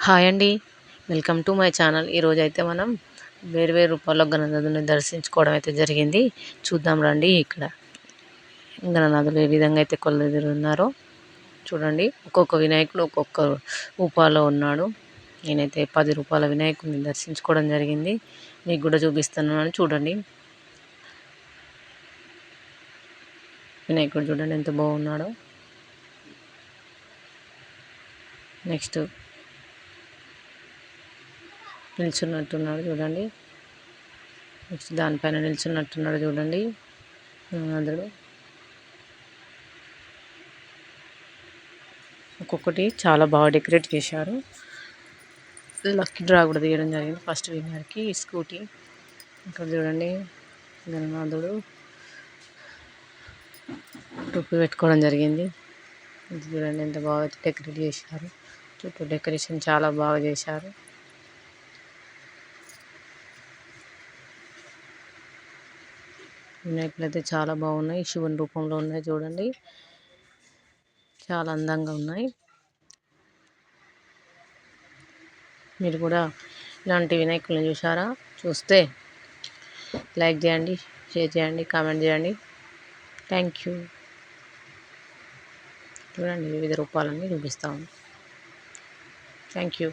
Hi అండి. Welcome to my channel. ఈరోజైతే మనం వేరు వేరు రూపాల్లో గణనాథుని దర్శించుకోవడం అయితే జరిగింది. చూద్దాం రండి. ఇక్కడ గణనాథులు ఏ విధంగా అయితే కొలువుదీరున్నారో చూడండి. ఒక్కొక్క వినాయకుడు ఒక్కొక్క రూపాల్లో ఉన్నాడు. నేనైతే 10 రూపాయల వినాయకుడిని దర్శించుకోవడం జరిగింది. మీకు కూడా చూపిస్తున్నాను చూడండి. వినాయకుడు చూడండి ఎంత బాగున్నాడో. నెక్స్ట్ నిల్చున్నట్టున్నాడు చూడండి. నెక్స్ట్ దానిపైన నిల్చున్నట్టున్నాడు చూడండి గణనాథుడు. ఒక్కొక్కటి చాలా బాగా డెకరేట్ చేశారు. లక్కీ డ్రా కూడా తీయడం జరిగింది. ఫస్ట్ విన్నర్కి స్కూటీ. ఇక్కడ చూడండి గణనాథుడు టోపీ పెట్టుకోవడం జరిగింది. ఇది చూడండి ఎంత బాగా డెకరేట్ చేశారు. చుట్టూ డెకరేషన్ చాలా బాగా చేశారు. వినాయకులు అయితే చాలా బాగున్నాయి. శివుని రూపంలో ఉన్నాయి చూడండి. చాలా అందంగా ఉన్నాయి. మీరు కూడా ఇలాంటి వినాయకులను చూసారా? చూస్తే లైక్ చేయండి, షేర్ చేయండి, కామెంట్ చేయండి. Thank you. చూడండి వివిధ రూపాలన్నీ చూపిస్తాము. Thank you.